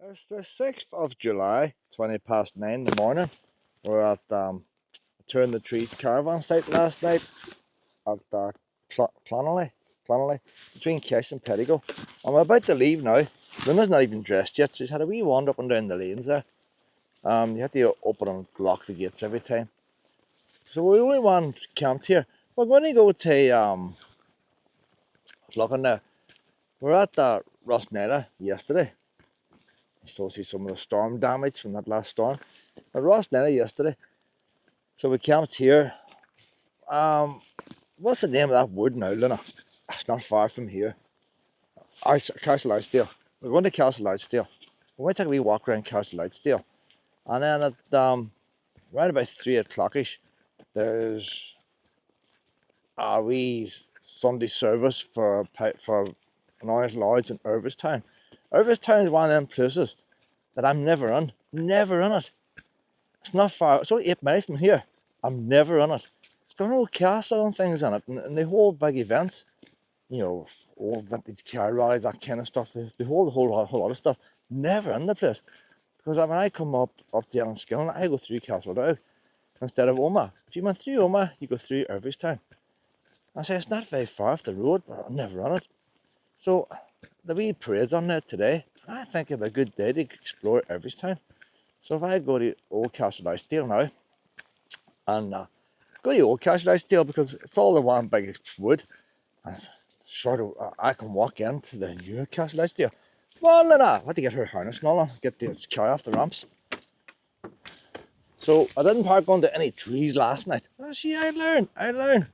It's the 6th of July, 20 past 9 in the morning. We're at touring the Trees Caravan site last night at Clonelly, between Kesh and Pettigo. I'm about to leave now. Luna's not even dressed yet. She's had a wee wander up and down the lanes there. You have to open and lock the gates every time. So we only want camped here. We're going to go to, I was looking there, we're at Rossnowlagh yesterday. I still see some of the storm damage from that last storm. At Rossnowlagh yesterday. So we camped here. What's the name of that wood now, Luna? It's not far from here. Castle Archdale. We're going to Castle Archdale. We're going to take a wee walk around Castle Archdale. And then at right about 3 o'clockish, there's a wee Sunday service for an honest lodge in Irvinestown. Irvinestown is one of them places that I'm never on. Never on it. It's not far. It's only 8 miles from here. I'm never on it. It's got an old castle and things on it, and they hold big events. You know, old vintage car rallies, that kind of stuff. They hold a whole lot of stuff. Never in the place. Because when I come up the Skillen, I go through Castle Archdale instead of Omagh. If you went through Omagh, you go through Irvinestown. I say, it's not very far off the road, but I'm never on it. So, the wee parade's on there today, and I think it'd be a good day to explore Irvinestown. So if I go to old Castle Archdale now, and go to old Castle Archdale because it's all the one big wood, and it's I can walk into the new Castle Archdale. Well, Lena, I had to get her harness and all on, get this car off the ramps. So I didn't park under any trees last night. See, I learned.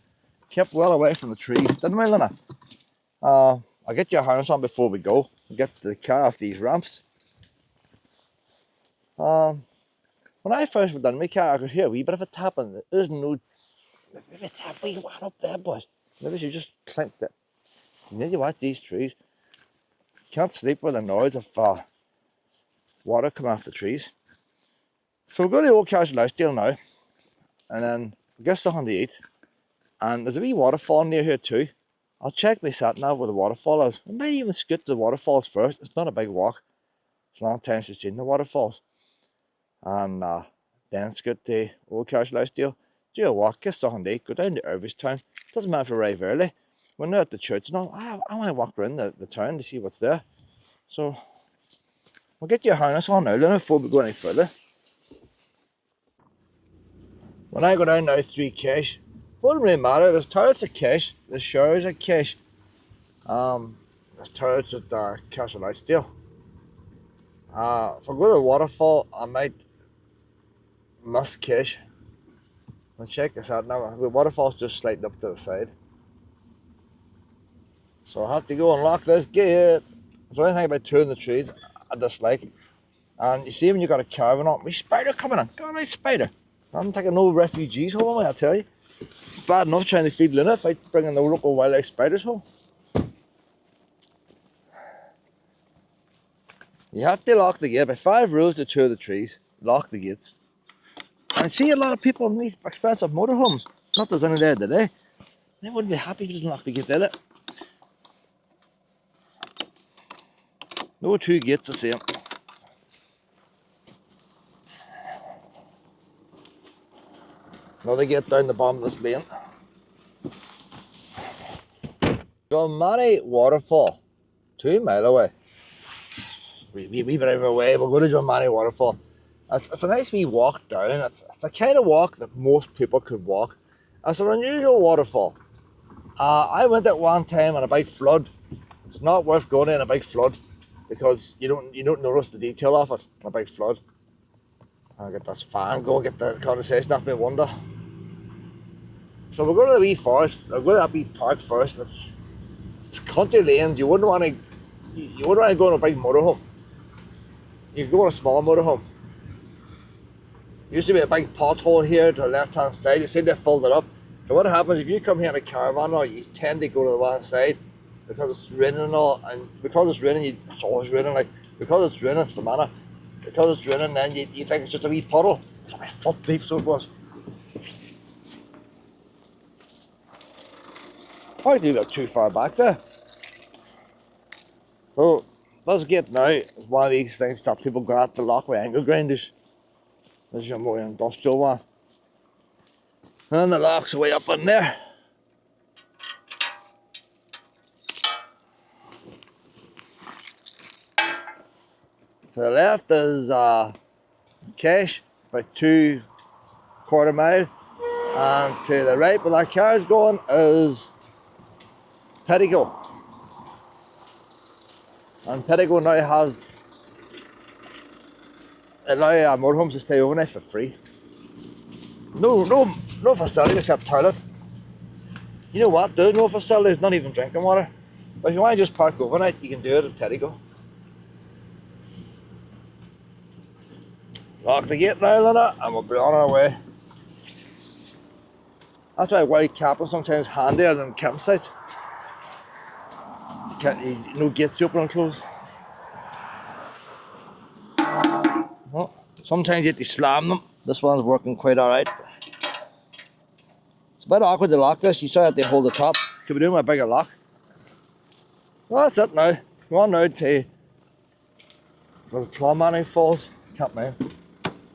Kept well away from the trees, didn't we, Lena? I'll get your harness on before we go. Get the car off these ramps. When I first went down my car, I could hear a wee bit of a tapping. There's no... Maybe it's a wee one up there, boys. Maybe she just clinked it. You need to watch these trees. You can't sleep with the noise of water coming off the trees. So we'll go to the old Castle Archdale now, and then get something to eat. And there's a wee waterfall near here too. I'll check my sat nav where the waterfall is. I might even scoot to the waterfalls first. It's not a big walk. It's a long time since I've seen the waterfalls. And then scoot to old Castle Archdale, do a walk, get something to eat, go down to Irvinestown. Doesn't matter if we arrive early. We're now at the church and all. I want to walk around the town to see what's there. So we'll get your harness on now, Lena, before we go any further. When I go down now through Kesh, it wouldn't really matter. There's toilets at Kesh, there's showers at Kesh. There's toilets at Castle Archdale. If I go to the waterfall, I might miss Kesh. I'll check this out now. The waterfall's just slightly up to the side. So I'll have to go and lock this gate. That's the only thing about touring the trees I dislike. And you see when you got a caravan on, we spider coming in. Got a nice spider. I'm taking no refugees home, I tell you. It's bad enough trying to feed Luna if I bring in the local wildlife spiders home. You have to lock the gate. By 5 rules to tour the trees. Lock the gates. And see a lot of people in these expensive motorhomes. Not there's any there today. They wouldn't be happy if you didn't lock the gate, did it? No 2 gates the same. Another gate down the bottom of this lane. Drummoney Waterfall. 2 miles away. We bit out of our way. We'll go to Drummoney Waterfall. It's a nice wee walk down. It's the kind of walk that most people could walk. It's an unusual waterfall. I went at one time on a big flood. It's not worth going in a big flood because you don't notice the detail of it in a big flood. I'll get this fan, go and get the condensation off my window. So we'll go to the wee forest. We'll go to that wee park first. It's country lanes. You wouldn't want to go in a big motorhome. You can go in a small motorhome. Used to be a big pothole here to the left hand side. You see they filled it up. So what happens if you come here in a caravan now, you tend to go to the one side because it's raining and all, and because it's raining, it's always raining, like because it's raining, it's Fermanagh. Because it's raining, then you think it's just a wee puddle. It's a wee foot deep, so it was. I think you got too far back there. So this gate now is one of these things that people go at the lock with angle grinders. This is your more industrial one. And the lock's way up in there. To the left is Kesh, about 2/4 mile. And to the right where that car is going is Pettigo. And Pettigo now has allow motorhomes to stay overnight for free. No facility except toilet. You know what? There's no facilities, not even drinking water. But if you want to just park overnight, you can do it at Pettigo. Lock the gate now, Lena, and we'll be on our way. That's why wild camping sometimes handier than campsites. No gates open and close. Well, sometimes you have to slam them. This one's working quite alright. It's a bit awkward to lock this. You still have to hold the top. Could be doing with a bigger lock. So that's it now. We're on now to Clonelly Falls. Can't remember.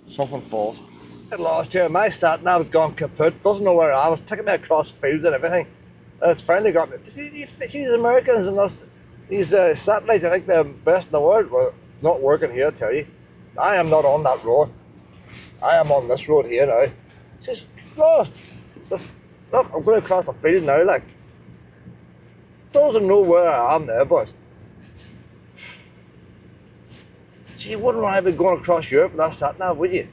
Something falls. Get lost here. My sat nav's gone kaput. Doesn't know where I was. Taking me across fields and everything. And it's finally got me. These Americans and these satellites, I think they're best in the world. Well, not working here, I tell you. I am not on that road. I am on this road here now. It's just lost. Look, I'm going across the field now, like. Doesn't know where I am there, boys. See, you wouldn't want to be going across Europe with that sat nav, would you?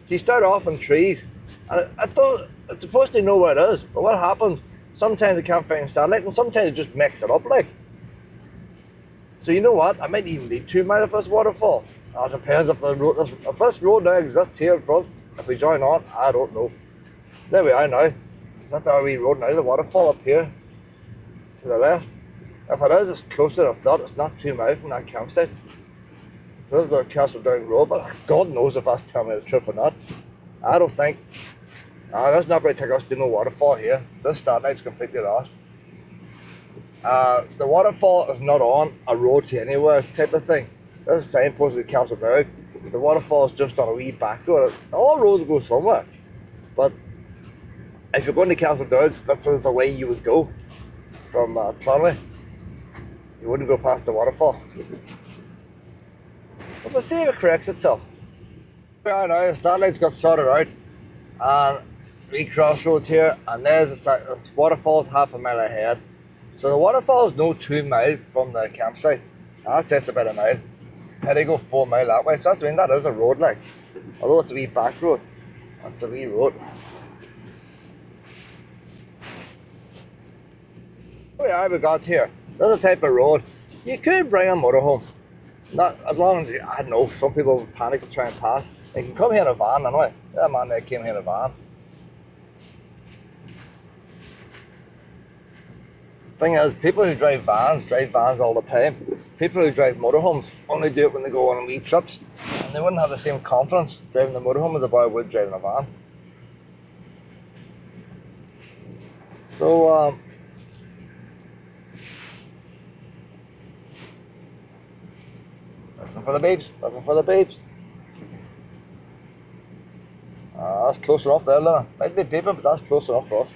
So you start off in trees, and it's supposed to know where it is, but what happens, sometimes it can't find satellite, and sometimes it just makes it up, like. So you know what, I might even be 2 miles of this waterfall. It depends if this road now exists here in front. If we join on, I don't know. There we are now. Is that our wee road now, the waterfall up here, to the left? If it is, it's closer than I thought. It's not 2 miles from that campsite. So this is the Castle Donegal road, but God knows if that's telling me the truth or not. I don't think. That's not going to take us to no waterfall here. This satellite's completely lost. The waterfall is not on a road to anywhere type of thing. This is a signpost of the Castle Donegal. The waterfall is just on a wee back road. All roads go somewhere. But if you're going to Castle Donegal, this is the way you would go from Clonelly. You wouldn't go past the waterfall. But we'll see if it corrects itself. Right now, the satellites got sorted out, and three crossroads here, and there's the waterfall's half a mile ahead. So the waterfall is no 2 miles from the campsite. That says about a mile. Pettigo 4 mile that way. So that's, I mean, that is a road, like. Although it's a wee back road, that's a wee road. What we got here? This is a type of road. You could bring a motorhome. Not as long as, I don't know, some people would panic to try and pass. They can come here in a van anyway. That man there came here in a van. Thing is, people who drive vans all the time. People who drive motorhomes only do it when they go on wee trips. And they wouldn't have the same confidence driving the motorhome as a boy would driving a van. So, listen for the babes, listen for the babes. That's close enough there, Lena. Might be beeping, but that's close enough for us.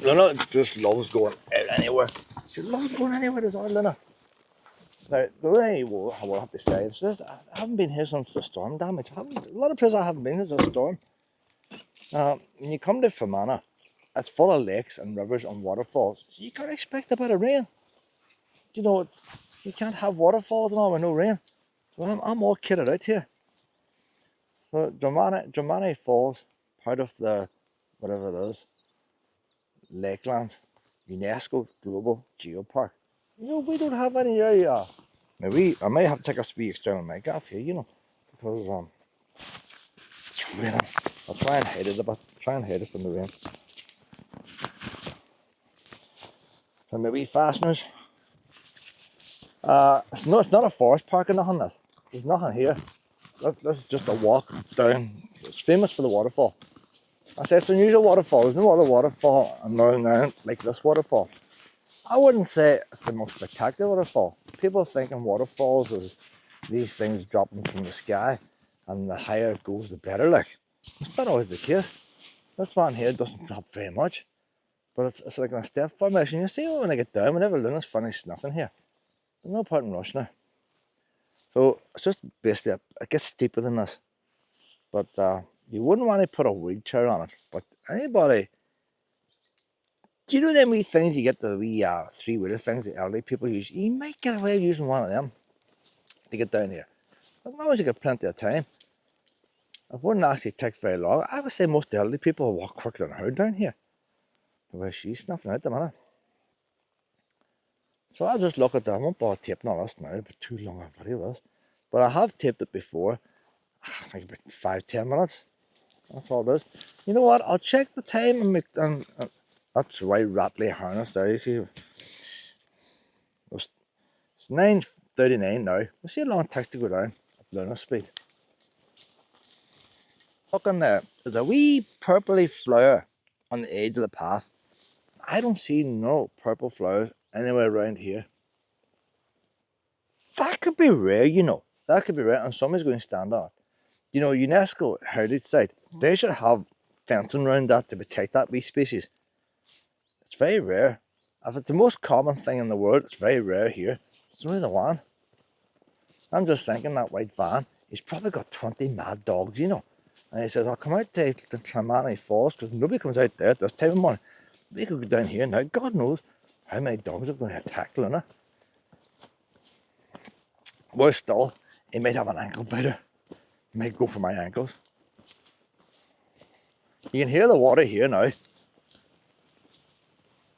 Lena just loves going anywhere. She loves going anywhere, does our Lena. Now, the way I will have to say is this, I haven't been here since the storm damage. A lot of places I haven't been since the storm. When you come to Fermanagh, it's full of lakes and rivers and waterfalls. So you can't expect a bit of rain. You know, you can't have waterfalls and all with no rain. So I'm all kitted out here. So Drummoney Falls, part of the, whatever it is, Lakelands, UNESCO Global Geopark. You know, we don't have any area. Maybe I may have to take a wee external mic off here, you know, because it's raining. I'll try and hide it a bit. Try and hide it from the rain. So my wee fasteners. It's not a forest park or nothing. There's nothing here. This is just a walk down. It's famous for the waterfall. I say it's an unusual waterfall. There's no other waterfall in Northern Ireland like this waterfall. I wouldn't say it's the most spectacular waterfall. People thinking waterfalls is these things dropping from the sky, and the higher it goes, the better. Like, it's not always the case. This one here doesn't drop very much, but it's like in a step formation. You see when I get down, whenever Luna's finished snuffing here, there's no point in rushing her. So it's just basically, it gets steeper than this. But you wouldn't want to put a wheelchair on it. But anybody, do you know them wee things you get, the wee three-wheeler things that elderly people use? You might get away with using one of them to get down here. As long as you get plenty of time. It wouldn't actually take very long. I would say most elderly people will walk quicker than her down here. The way she's snuffing out the minute. So I'll just look at that. I won't bother taping all this now, it'd be too long a video this. But I have taped it before. I think about 5-10 minutes. That's all it is. You know what? I'll check the time and make that's the white rattly harness there. You see, it's 9:39 now. We'll see how long it takes to go down at lunar speed. Looking there, there's a wee purpley flower on the edge of the path. I don't see no purple flowers anywhere around here. That could be rare, you know. That could be rare, and somebody's going to stand on it. You know, UNESCO heritage site, they should have fencing around that to protect that wee species. It's very rare. If it's the most common thing in the world, it's very rare here. It's only the one. I'm just thinking that white van, he's probably got 20 mad dogs, you know. And he says, I'll come out to the Clonelly Forest because nobody comes out there at this time of morning. We could go down here now. God knows how many dogs are going to attack Luna. Worse still, he might have an ankle biter. He might go for my ankles. You can hear the water here now.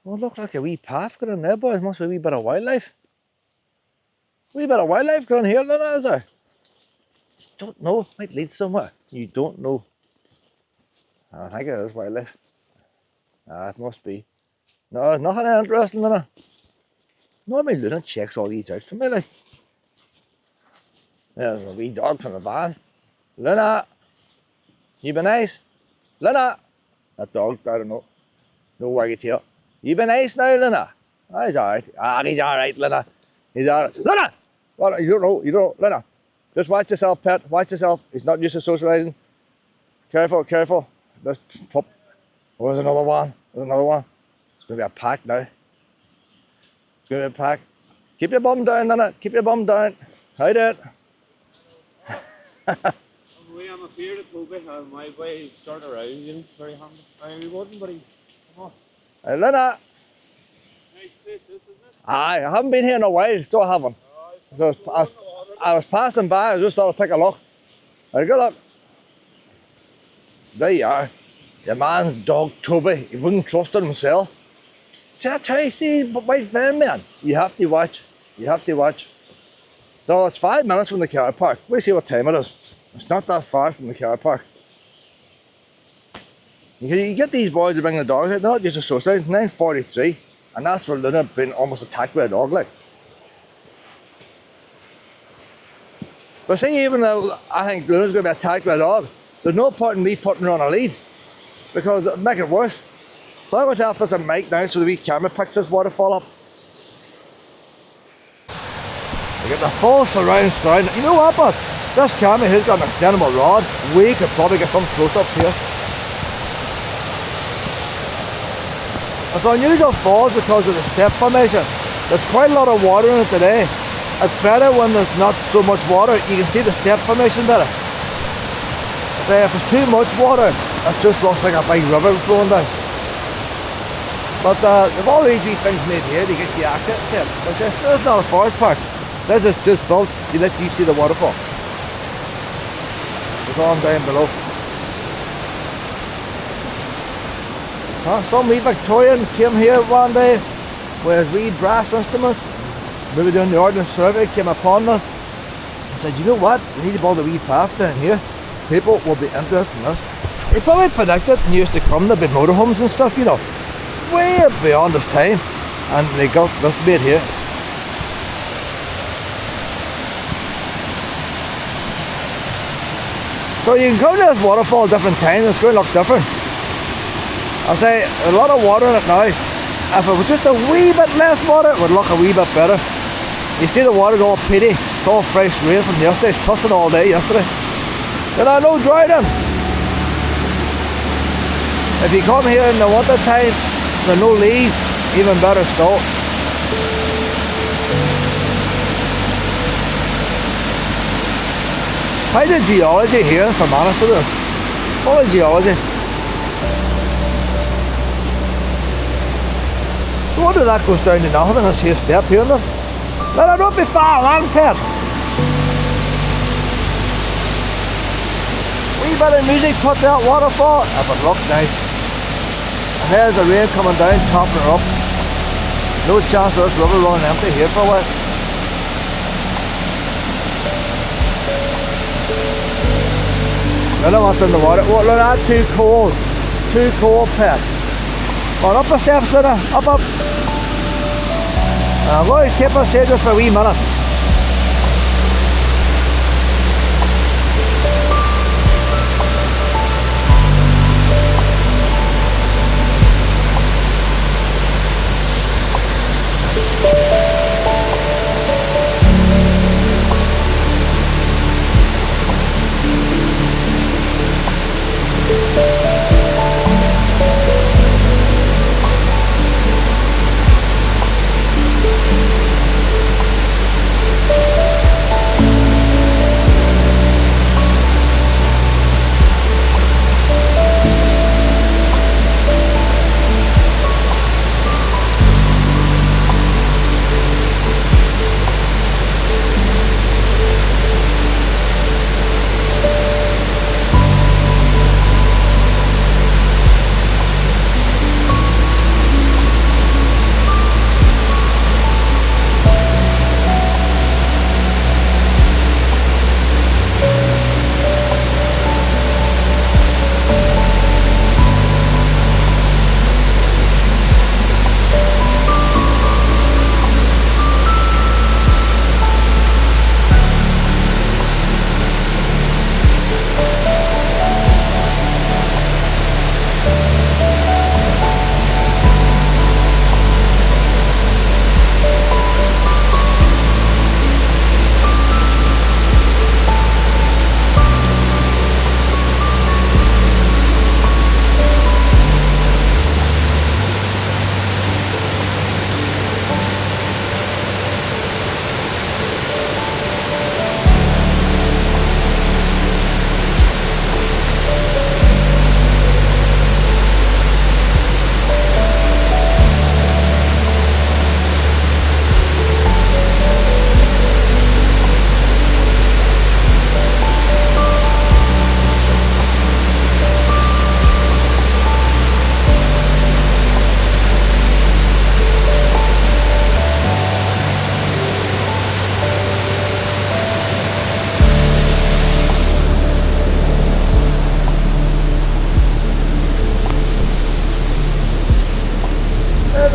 Well, it looks like a wee path going in there, boys. Must be a wee bit of wildlife. Wee bit of wildlife going here, Luna, is there? You don't know. It might lead somewhere. You don't know. I think it is wildlife. It must be. No, nothing interesting, Luna. Normally Luna checks all these out for me, like. There's a wee dog from the van. Luna, you been nice? Luna! That dog, I don't know. No waggy tail. You been nice now, Luna? Oh, he's alright. He's alright, Luna. He's alright. Luna! What? You don't know, Luna. Just watch yourself, pet. Watch yourself. He's not used to socialising. Careful, careful. This pup. Oh, there's another one. There's another one. It's going to be a pack now. It's going to be a pack. Keep your bum down, Luna. Keep your bum down. How you doing? I'm afraid of Toby. My way start around, you know, very handy. He wasn't, but he. Come on. Hey, Luna. Nice place, this, isn't it? Aye, I haven't been here in a while. Still haven't. So I was passing by. I just thought I'd take a look. Hey, good luck. So there you are. Your man's dog Toby. He wouldn't trust it himself. See, that's how you see white van, man. You have to watch. You have to watch. So it's 5 minutes from the car park. We'll see what time it is. It's not that far from the car park. You get these boys to bring the dogs out, they're not used to socialising. It's 9:43, and that's where Luna been almost attacked by a dog, like. But see, even though I think Luna's going to be attacked by a dog, there's no point in me putting her on a lead, because it'll make it worse. So I'm going to have to put some mic now so the wee camera picks this waterfall up. You get the full surround sound. You know what, but this camera here's got an extendable rod. We could probably get some close-ups here. It's unusual falls because of the step formation. There's quite a lot of water in it today. It's better when there's not so much water. You can see the step formation better. If there's too much water, it just looks like a big river flowing down. But they've all these wee things made here to get the access to it. This is not a forest park. This is just built to let you see the waterfall. It's on down below. Some wee Victorian came here one day with wee brass instruments. We were doing the ordnance survey, came upon us and said, you know what, we need to build a wee path down here. People will be interested in this. He probably predicted and used to come, there'd be motorhomes and stuff, you know. Way beyond his time. And they got this bit here. So you can come to this waterfall at different times, it's going to look different. I'll say a lot of water in it now. If it was just a wee bit less water, it would look a wee bit better. You see the water's all peaty. It's all fresh rain from yesterday. It's pissing all day yesterday. Then I know drowning. If you come here in the winter time, there are no leaves, even better still. How's the geology here in Fermanagh to this? All the geology. No wonder that goes down to nothing. I see a step here now. Let it not be far along, Pet. Wee bit of music put that waterfall, if it looks nice. And there's the rain coming down, topping her up. No chance of this river running empty here for a while. I don't want in the water. Well, look, that's too cold. Too cold, Pet. Come on, up the steps, Luna. Up. I'm going to keep us here just for a wee minute.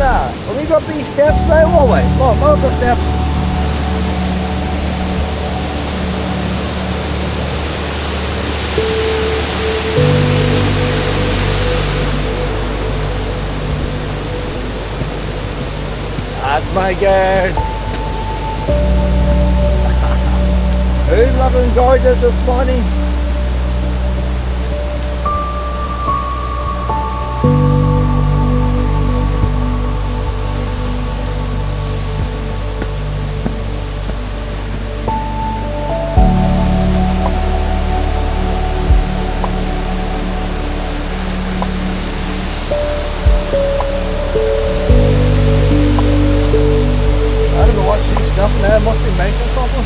Have we got these steps now, all the way? Look at the steps. That's my girl. Who's looking gorgeous this morning? There must be mentioned something.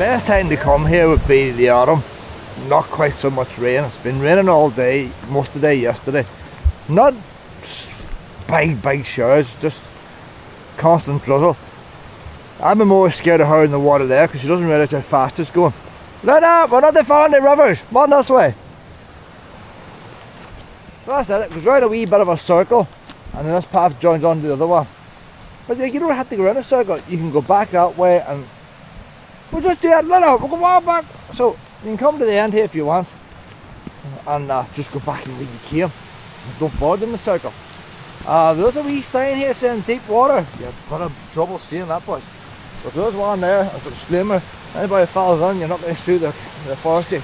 best time to come here would be the autumn. Not quite so much rain. It's been raining all day, most of the day yesterday. Not big showers, just constant drizzle. I'm more scared of her in the water there because she doesn't realise how fast it's going. No, we're not following the rivers. Come on this way. So that's it. It goes round a wee bit of a circle, and then this path joins on to the other one. But you don't have to go around a circle. You can go back that way, and we'll just do that. We'll go on back. So you can come to the end here if you want, and just go back and where you came. Don't forward in the circle. There's a wee sign here saying deep water. You're gonna have trouble seeing that place. But there's one there, as a disclaimer. Anybody follows on, you're not going to through the forest gate.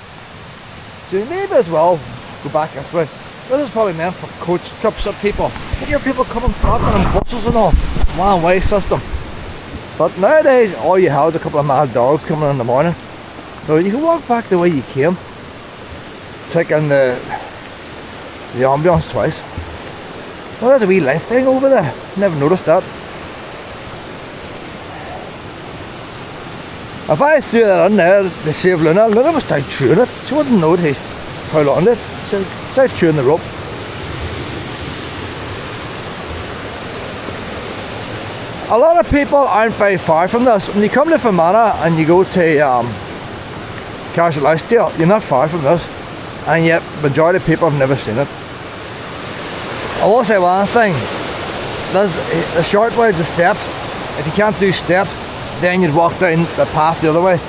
So you maybe as well go back this way. This is probably meant for coach trips of people. You hear people coming flocking on buses and all. One way system. But nowadays all you have is a couple of mad dogs coming in the morning. So you can walk back the way you came. Take in the ambience twice. Well, there's a wee life thing over there. Never noticed that. If I threw that in there to save Luna would start chewing it. She wouldn't know how long it. She'd start chewing the rope. A lot of people aren't very far from this. When you come to Fermanagh and you go to Castle Archdale, you're not far from this. And yet, majority of people have never seen it. I will say one thing. There's a short way to steps. If you can't do steps, then you'd walk down the path the other way.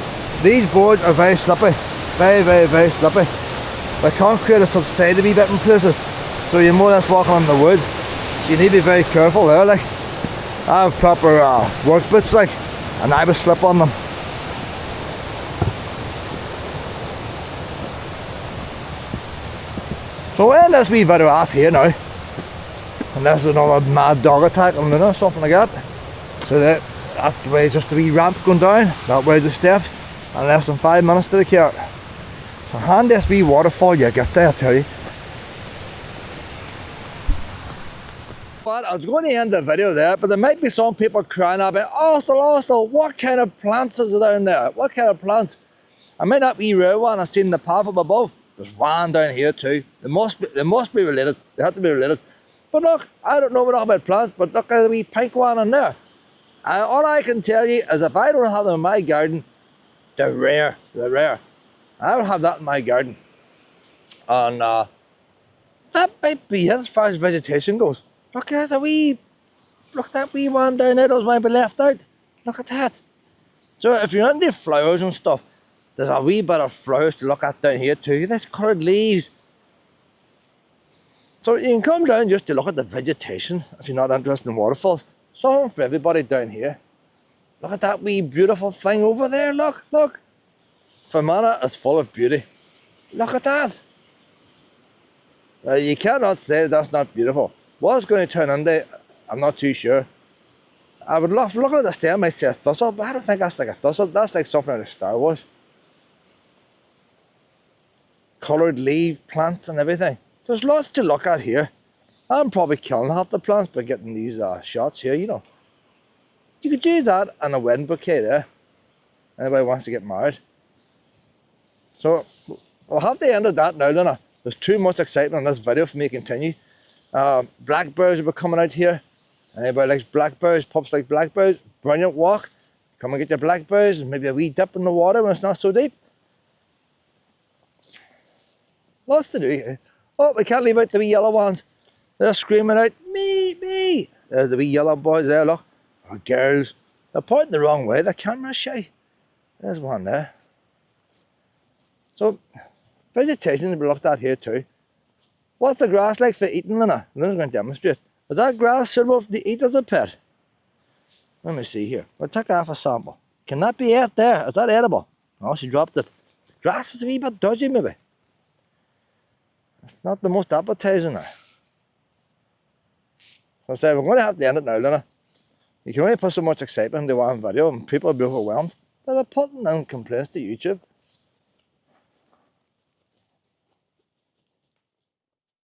These boards are very slippy, very slippy. The concrete has subsided a wee bit in places, so you're more or less walking on the wood. You need to be very careful there. Like, I have proper work boots, like, and I would slip on them. So we'll end this wee video off here now, unless there's another mad dog attack on Luna or something like that. So that way just a wee ramp going down, that way the steps, and less than 5 minutes to the car. So handiest wee waterfall you get there, I tell you. But I was going to end the video there, but there might be some people crying out about, Austell, what kind of plants is down there? What kind of plants? I might not be real one I've seen the path up above. There's one down here too. They must be related. They have to be related. But look, I don't know enough about plants, but look, there's a wee pink one in there. And all I can tell you is if I don't have them in my garden, they're rare. I don't have that in my garden. And that might be it as far as vegetation goes. Look, there's a wee, look that wee one down there, those might be left out. Look at that. So if you're into flowers and stuff, there's a wee bit of flowers to look at down here too. There's coloured leaves. So you can come down just to look at the vegetation if you're not interested in waterfalls. Something for everybody down here. Look at that wee beautiful thing over there. Look. Fermanagh is full of beauty. Look at that. You cannot say that's not beautiful. What it's going to turn into, I'm not too sure. I would love to look at the stem, I might say a thistle, but I don't think that's like a thistle. That's like something out of Star Wars. Coloured leaf plants and everything. There's lots to look at here. I'm probably killing half the plants by getting these shots here, you know. You could do that and a wedding bouquet there. Anybody wants to get married. So, we'll have the end of that now, Luna. There's too much excitement in this video for me to continue. Blackbirds will be coming out here. Anybody likes blackbirds, pups like blackbirds, brilliant walk. Come and get your blackbirds and maybe a wee dip in the water when it's not so deep. Lots to do here. Oh, we can't leave out the wee yellow ones. They're screaming out, me. There's the wee yellow boys there, look. Or girls. They're pointing the wrong way, the camera's shy. There's one there. So, vegetation to be looked at here too. What's the grass like for eating, Luna? Luna's going to demonstrate. Is that grass suitable to eat as a pet? Let me see here. We'll take off a sample. Can that be it there? Is that edible? Oh, she dropped it. Grass is a wee bit dodgy, maybe. It's not the most appetizing now. So I say, we're going to have to end it now, Luna. You can only put so much excitement into one video and people will be overwhelmed. They're putting down complaints to YouTube.